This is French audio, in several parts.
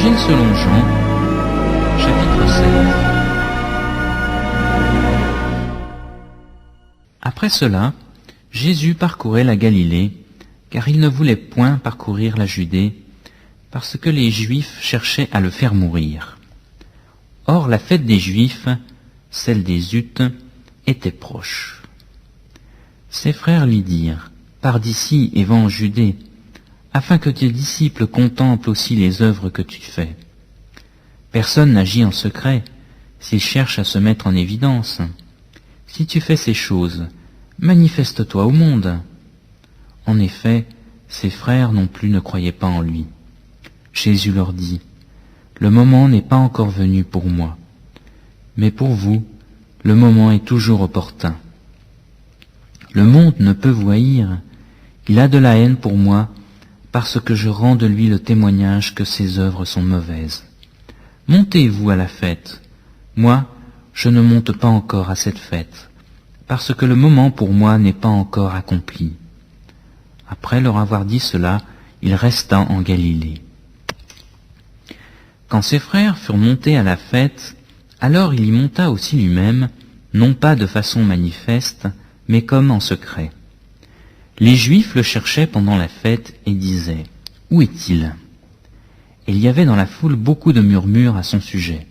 Évangile selon Jean, chapitre 7. Après cela, Jésus parcourait la Galilée, car il ne voulait point parcourir la Judée, parce que les Juifs cherchaient à le faire mourir. Or la fête des Juifs, celle des Utes, était proche. Ses frères lui dirent, « Pars d'ici et va en Judée, afin que tes disciples contemplent aussi les œuvres que tu fais. Personne n'agit en secret s'il cherche à se mettre en évidence. Si tu fais ces choses, manifeste-toi au monde. » En effet, ses frères non plus ne croyaient pas en lui. Jésus leur dit, « Le moment n'est pas encore venu pour moi, mais pour vous, le moment est toujours opportun. Le monde ne peut vous haïr, il a de la haine pour moi, parce que je rends de lui le témoignage que ses œuvres sont mauvaises. Montez-vous à la fête. Moi, je ne monte pas encore à cette fête, parce que le moment pour moi n'est pas encore accompli. » Après leur avoir dit cela, il resta en Galilée. Quand ses frères furent montés à la fête, alors il y monta aussi lui-même, non pas de façon manifeste, mais comme en secret. Les Juifs le cherchaient pendant la fête et disaient, « Où est-il » Et il y avait dans la foule beaucoup de murmures à son sujet.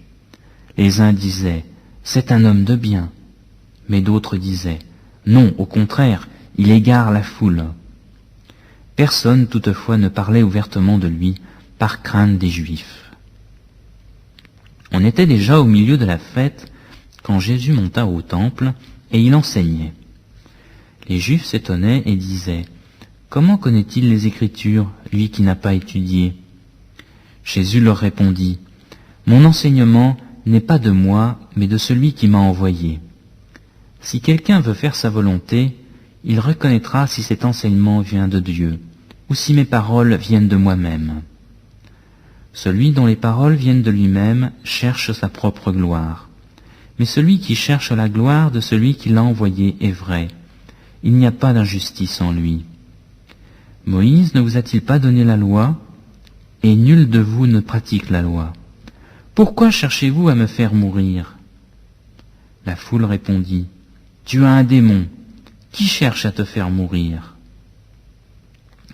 Les uns disaient, « C'est un homme de bien », mais d'autres disaient, « Non, au contraire, il égare la foule. » Personne toutefois ne parlait ouvertement de lui, par crainte des Juifs. On était déjà au milieu de la fête, quand Jésus monta au temple, et il enseignait. Les Juifs s'étonnaient et disaient, « Comment connaît-il les Écritures, lui qui n'a pas étudié ?» Jésus leur répondit, « Mon enseignement n'est pas de moi, mais de celui qui m'a envoyé. Si quelqu'un veut faire sa volonté, il reconnaîtra si cet enseignement vient de Dieu, ou si mes paroles viennent de moi-même. Celui dont les paroles viennent de lui-même cherche sa propre gloire. Mais celui qui cherche la gloire de celui qui l'a envoyé est vrai. Il n'y a pas d'injustice en lui. Moïse ne vous a-t-il pas donné la loi? Et nul de vous ne pratique la loi. Pourquoi cherchez-vous à me faire mourir ?» La foule répondit, « Tu as un démon. Qui cherche à te faire mourir ?»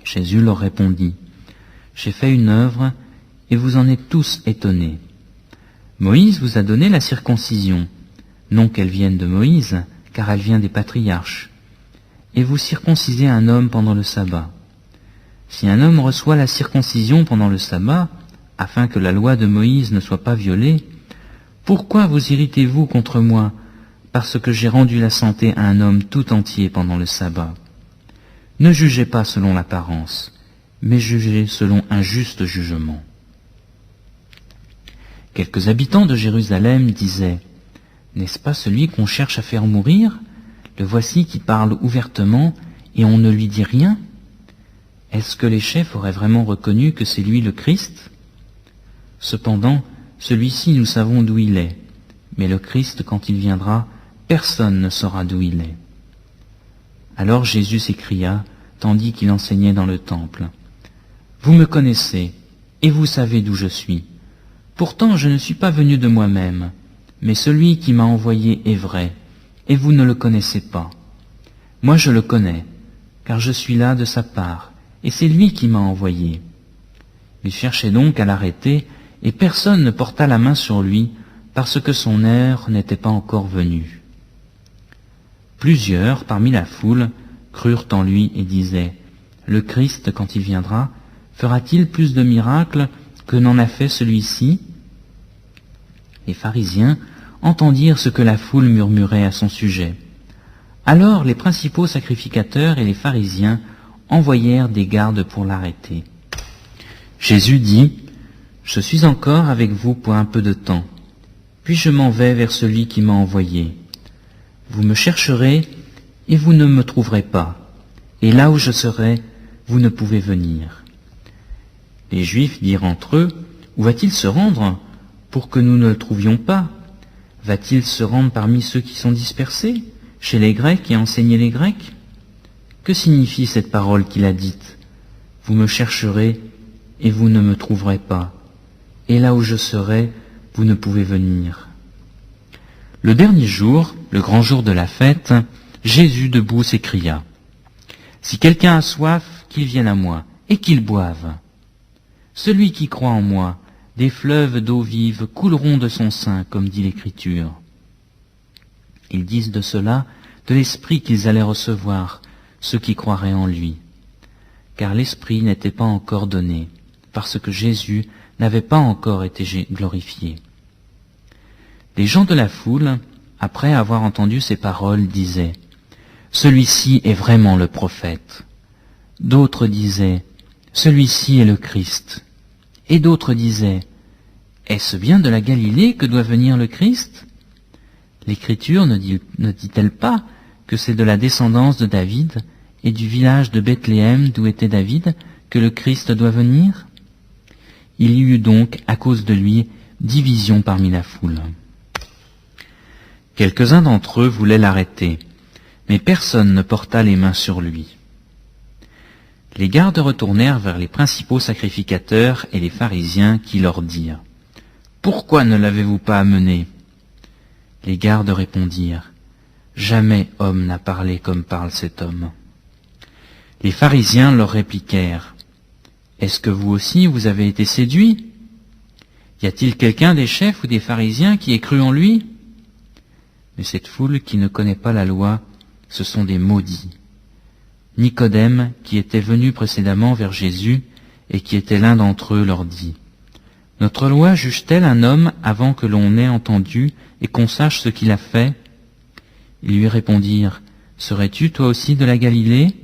Jésus leur répondit, « J'ai fait une œuvre, et vous en êtes tous étonnés. Moïse vous a donné la circoncision, non qu'elle vienne de Moïse, car elle vient des patriarches. Et vous circoncisez un homme pendant le sabbat. Si un homme reçoit la circoncision pendant le sabbat, afin que la loi de Moïse ne soit pas violée, pourquoi vous irritez-vous contre moi, parce que j'ai rendu la santé à un homme tout entier pendant le sabbat? Ne jugez pas selon l'apparence, mais jugez selon un juste jugement. » Quelques habitants de Jérusalem disaient, « N'est-ce pas celui qu'on cherche à faire mourir? Le voici qui parle ouvertement et on ne lui dit rien. Est-ce que les chefs auraient vraiment reconnu que c'est lui le Christ? Cependant, celui-ci nous savons d'où il est, mais le Christ, quand il viendra, personne ne saura d'où il est. » Alors Jésus s'écria, tandis qu'il enseignait dans le temple, « Vous me connaissez, et vous savez d'où je suis. Pourtant je ne suis pas venu de moi-même, mais celui qui m'a envoyé est vrai, et vous ne le connaissez pas. Moi je le connais, car je suis là de sa part, et c'est lui qui m'a envoyé. » Il cherchait donc à l'arrêter, et personne ne porta la main sur lui, parce que son heure n'était pas encore venue. Plusieurs, parmi la foule, crurent en lui et disaient, « Le Christ, quand il viendra, fera-t-il plus de miracles que n'en a fait celui-ci » Les pharisiens entendirent ce que la foule murmurait à son sujet. Alors les principaux sacrificateurs et les pharisiens envoyèrent des gardes pour l'arrêter. Jésus dit, « Je suis encore avec vous pour un peu de temps, puis je m'en vais vers celui qui m'a envoyé. Vous me chercherez et vous ne me trouverez pas, et là où je serai, vous ne pouvez venir. » Les Juifs dirent entre eux, « Où va-t-il se rendre pour que nous ne le trouvions pas? Va-t-il se rendre parmi ceux qui sont dispersés, chez les Grecs et enseigner les Grecs? Que signifie cette parole qu'il a dite? Vous me chercherez et vous ne me trouverez pas, et là où je serai, vous ne pouvez venir. » Le dernier jour, le grand jour de la fête, Jésus debout s'écria, « Si quelqu'un a soif, qu'il vienne à moi, et qu'il boive. Celui qui croit en moi, des fleuves d'eau vive couleront de son sein, comme dit l'Écriture. » Ils disent de cela de l'Esprit qu'ils allaient recevoir, ceux qui croiraient en lui. Car l'Esprit n'était pas encore donné, parce que Jésus n'avait pas encore été glorifié. Les gens de la foule, après avoir entendu ces paroles, disaient « Celui-ci est vraiment le prophète. » D'autres disaient « Celui-ci est le Christ. » Et d'autres disaient « Est-ce bien de la Galilée que doit venir le Christ ? L'Écriture ne dit-elle pas que c'est de la descendance de David et du village de Bethléem d'où était David que le Christ doit venir ? » Il y eut donc, à cause de lui, division parmi la foule. Quelques-uns d'entre eux voulaient l'arrêter, mais personne ne porta les mains sur lui. Les gardes retournèrent vers les principaux sacrificateurs et les pharisiens qui leur dirent « Pourquoi ne l'avez-vous pas amené ?» Les gardes répondirent « Jamais homme n'a parlé comme parle cet homme. » Les pharisiens leur répliquèrent « Est-ce que vous aussi vous avez été séduits ? Y a-t-il quelqu'un des chefs ou des pharisiens qui ait cru en lui ? » Mais cette foule qui ne connaît pas la loi, ce sont des maudits. Nicodème, qui était venu précédemment vers Jésus et qui était l'un d'entre eux, leur dit « Notre loi juge-t-elle un homme avant que l'on ait entendu et qu'on sache ce qu'il a fait ?» Ils lui répondirent « Serais-tu toi aussi de la Galilée ?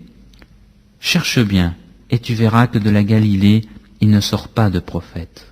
Cherche bien, et tu verras que de la Galilée il ne sort pas de prophète. »